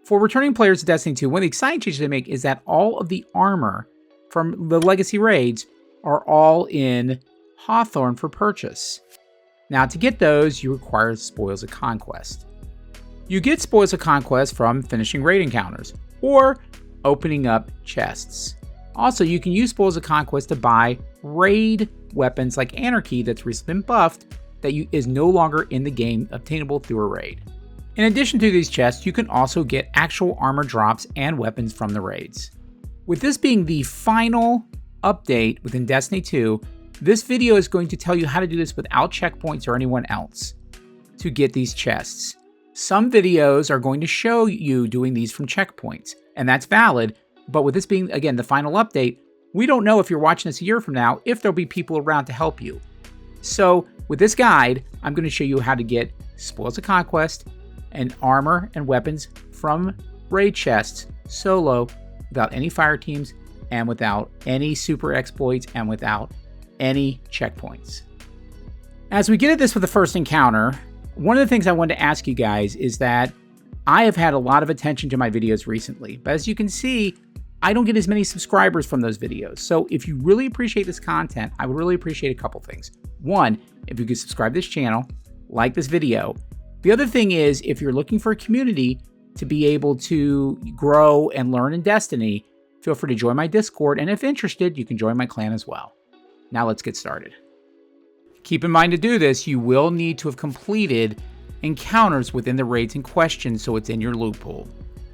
For returning players to Destiny 2, one of the exciting changes they make is that all of the armor from the Legacy raids are all in Hawthorne for purchase. Now, to get those, you require Spoils of Conquest. You get Spoils of Conquest from finishing raid encounters or opening up chests. Also, you can use Spoils of Conquest to buy raid weapons like Anarchy that's recently been buffed that is no longer in the game, obtainable through a raid. In addition to these chests, you can also get actual armor drops and weapons from the raids. With this being the final update within Destiny 2, this video is going to tell you how to do this without checkpoints or anyone else to get these chests. Some videos are going to show you doing these from checkpoints, and that's valid, but with this being, again, the final update, we don't know if you're watching this a year from now if there'll be people around to help you. So with this guide, I'm going to show you how to get Spoils of Conquest and armor and weapons from raid chests solo without any fire teams and without any super exploits and without any checkpoints. As we get at this with the first encounter, one of the things I wanted to ask you guys is that I have had a lot of attention to my videos recently, but as you can see, I don't get as many subscribers from those videos. So if you really appreciate this content, I would really appreciate a couple things. One, if you could subscribe to this channel, like this video. The other thing is, if you're looking for a community to be able to grow and learn in Destiny, feel free to join my Discord, and if interested, you can join my clan as well. Now let's get started. Keep in mind to do this, you will need to have completed encounters within the raids in question, so it's in your loot pool.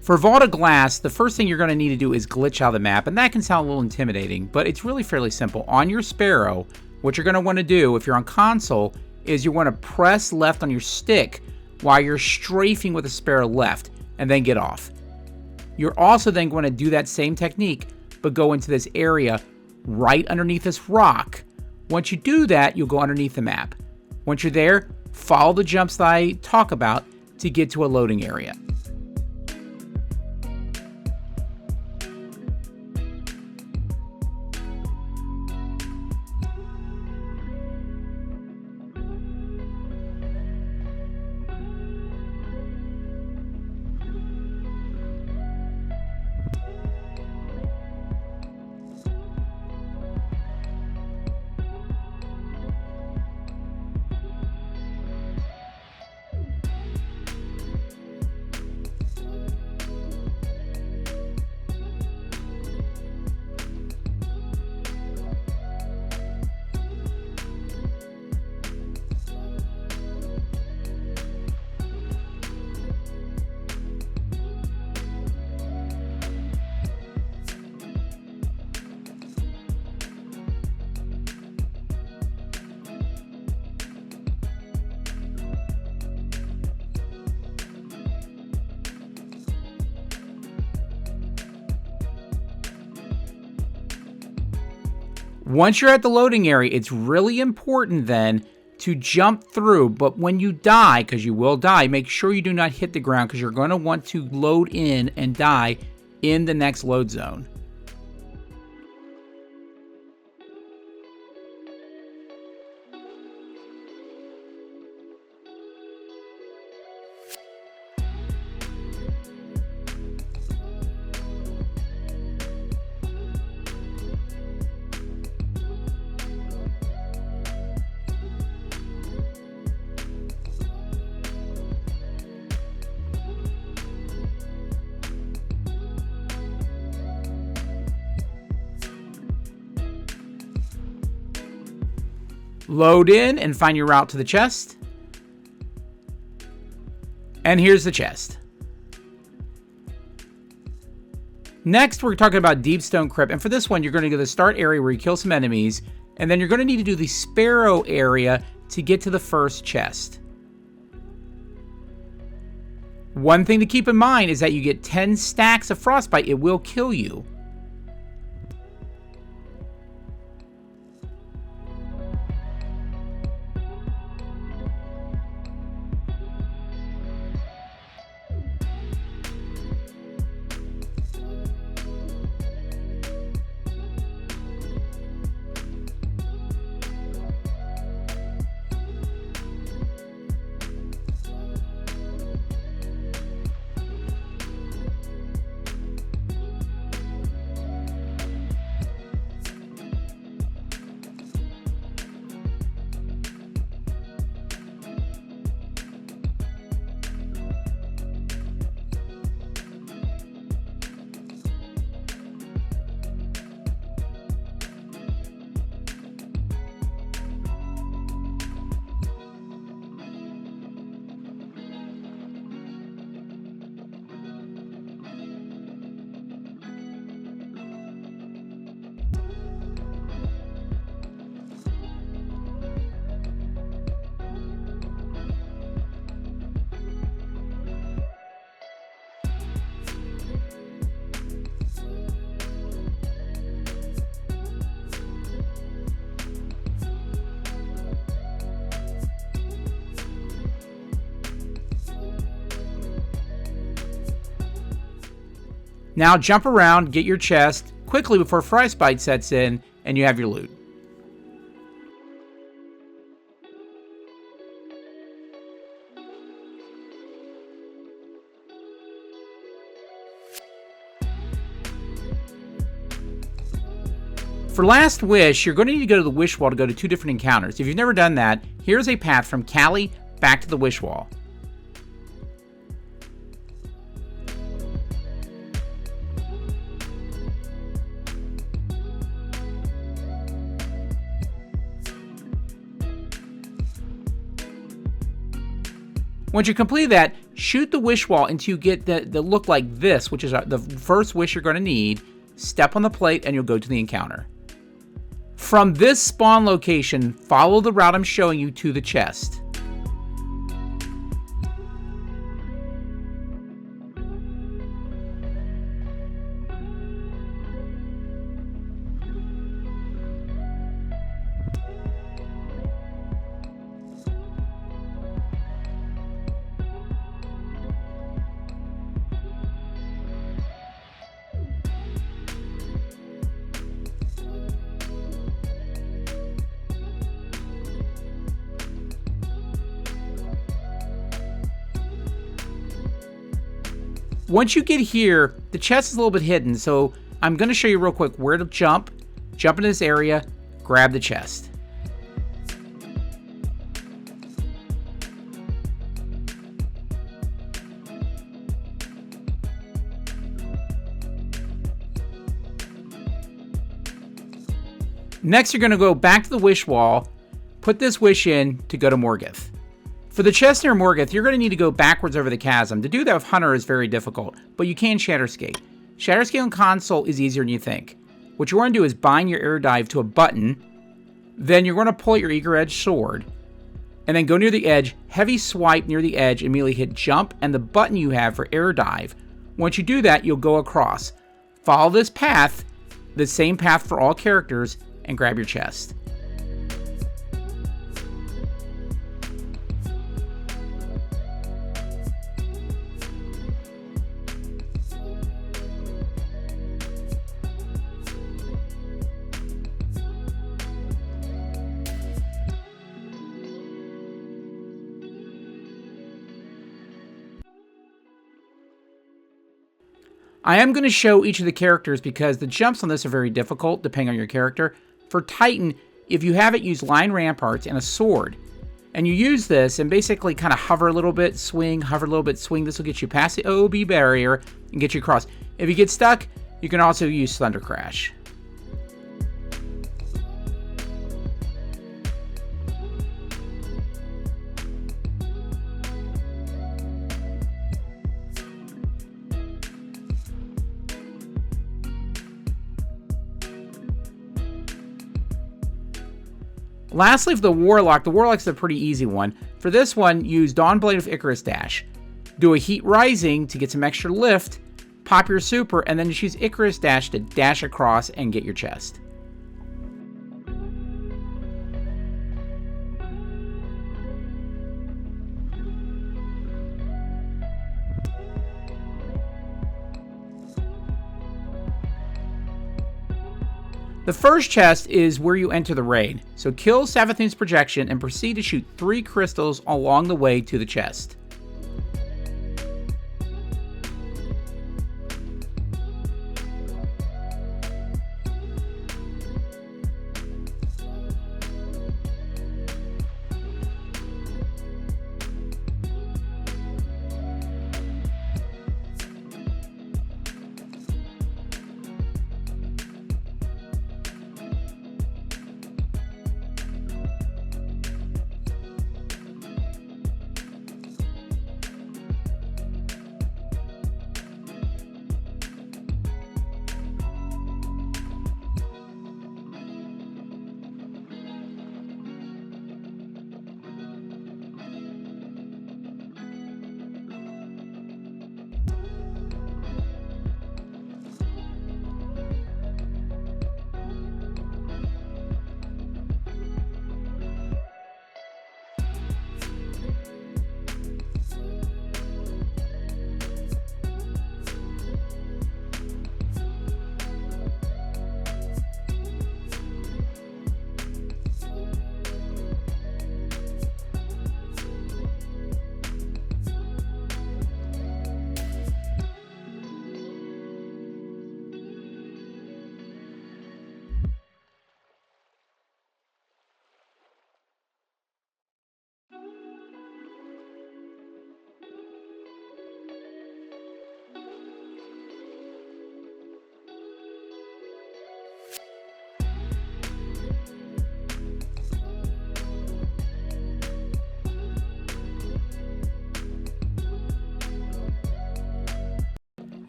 For Vault of Glass, the first thing you're going to need to do is glitch out of the map, and that can sound a little intimidating, but it's really fairly simple. On your Sparrow, what you're going to want to do, if you're on console, is you want to press left on your stick while you're strafing with the Sparrow left, and then get off. You're also then going to do that same technique, but go into this area right underneath this rock. Once you do that, you'll go underneath the map. Once you're there, follow the jumps that I talk about to get to a loading area. Once you're at the loading area, it's really important then to jump through, but when you die, because you will die, make sure you do not hit the ground because you're going to want to load in and die in the next load zone. Load in and find your route to the chest. And here's the chest. Next, we're talking about Deepstone Crypt. And for this one, you're going to go to the start area where you kill some enemies. And then you're going to need to do the Sparrow area to get to the first chest. One thing to keep in mind is that you get 10 stacks of Frostbite. It will kill you. Now jump around, get your chest quickly before frostbite sets in, and you have your loot. For Last Wish, you're going to need to go to the Wish Wall to go to 2 different encounters. If you've never done that, here's a path from Callie back to the Wish Wall. Once you complete that, shoot the Wish Wall until you get the look like this, which is the first wish you're going to need. Step on the plate and you'll go to the encounter. From this spawn location, follow the route I'm showing you to the chest. Once you get here, the chest is a little bit hidden, so I'm going to show you real quick where to jump. Jump into this area, grab the chest. Next, you're going to go back to the Wish Wall, put this wish in to go to Morgoth. For the chest near Morgoth, you're going to need to go backwards over the chasm. To do that with Hunter is very difficult, but you can Shatterscape. Shatterscape on console is easier than you think. What you want to do is bind your air dive to a button, then you're going to pull out your Eager Edge sword, and then go near the edge, heavy swipe near the edge, immediately hit jump and the button you have for air dive. Once you do that, you'll go across. Follow this path, the same path for all characters, and grab your chest. I am going to show each of the characters because the jumps on this are very difficult depending on your character. For Titan, if you have it, use line ramparts and a sword. And you use this and basically kind of hover a little bit, swing, hover a little bit, swing. This will get you past the OOB barrier and get you across. If you get stuck, you can also use Thunder Crash. Lastly, for the Warlock's a pretty easy one. For this one, use Dawnblade of Icarus Dash. Do a Heat Rising to get some extra lift, pop your super, and then just use Icarus Dash to dash across and get your chest. The first chest is where you enter the raid, so kill Savathun's projection and proceed to shoot 3 crystals along the way to the chest.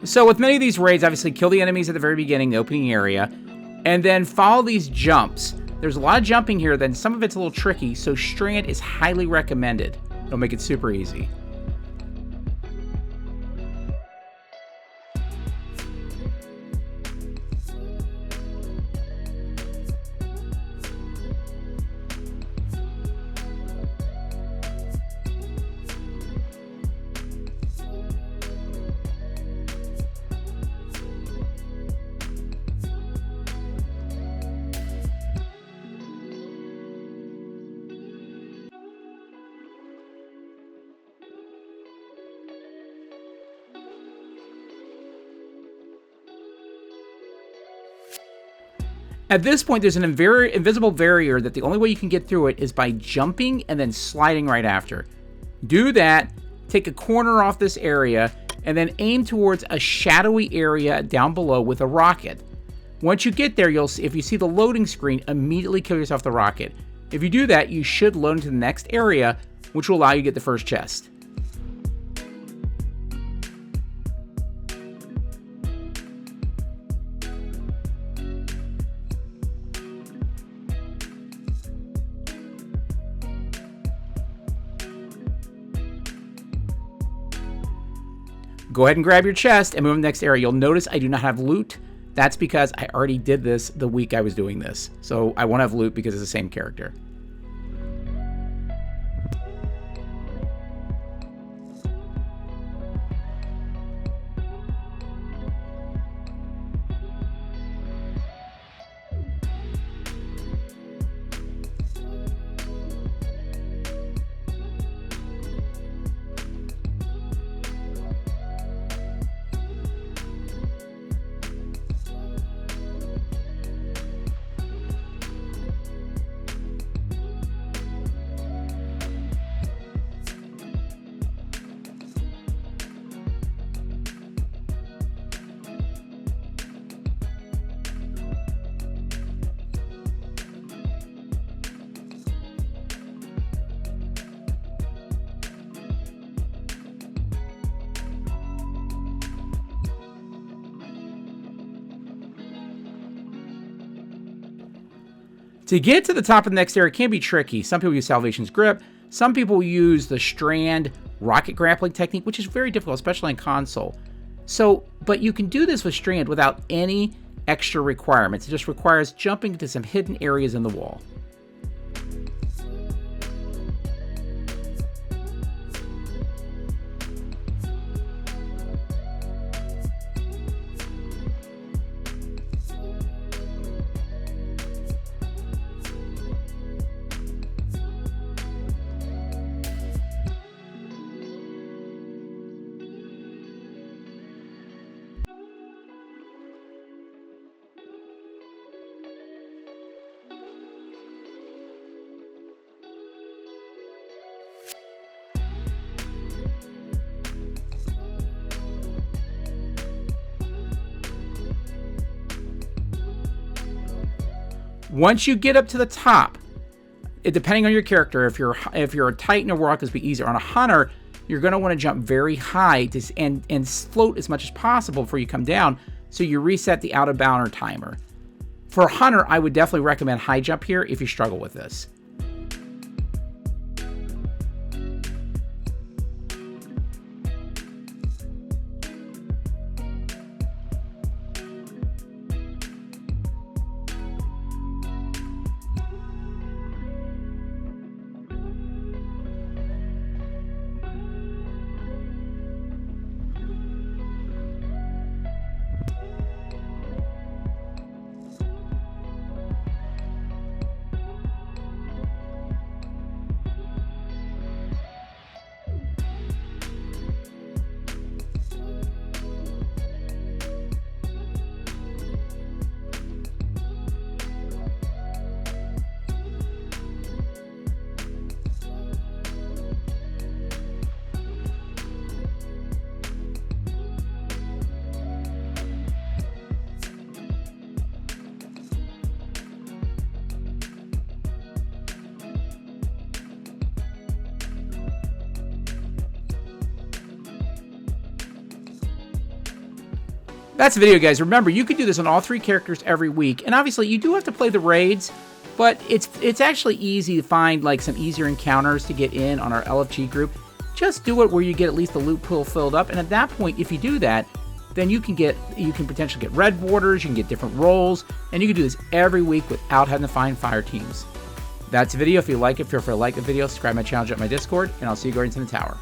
So with many of these raids, obviously kill the enemies at the very beginning, the opening area, and then follow these jumps. There's a lot of jumping here, then some of it's a little tricky, so Strand is highly recommended. It'll make it super easy. At this point, there's an invisible barrier that the only way you can get through it is by jumping and then sliding right after. Do that, take a corner off this area, and then aim towards a shadowy area down below with a rocket. Once you get there, you'll see, if you see the loading screen, immediately kill yourself the rocket. If you do that, you should load into the next area, which will allow you to get the first chest. Go ahead and grab your chest and move to the next area. You'll notice I do not have loot. That's because I already did this the week I was doing this. So I won't have loot because it's the same character. To get to the top of the next area can be tricky. Some people use Salvation's Grip. Some people use the Strand rocket grappling technique, which is very difficult, especially in console. But you can do this with Strand without any extra requirements. It just requires jumping into some hidden areas in the wall. Once you get up to the top, depending on your character, if you're a Titan or Warlock, this will be easier. On a Hunter, you're going to want to jump very high and float as much as possible before you come down, so you reset the out-of-bounds timer. For Hunter, I would definitely recommend high jump here if you struggle with this. That's the video, guys. Remember, you can do this on all 3 characters every week. And obviously, you do have to play the raids, but it's actually easy to find like some easier encounters to get in on our LFG group. Just do it where you get at least the loot pool filled up. And at that point, if you do that, then you can potentially get red borders, you can get different roles, and you can do this every week without having to find fire teams. That's the video. If you like it, feel free to like the video, subscribe to my channel, join my Discord, and I'll see you guys in the tower.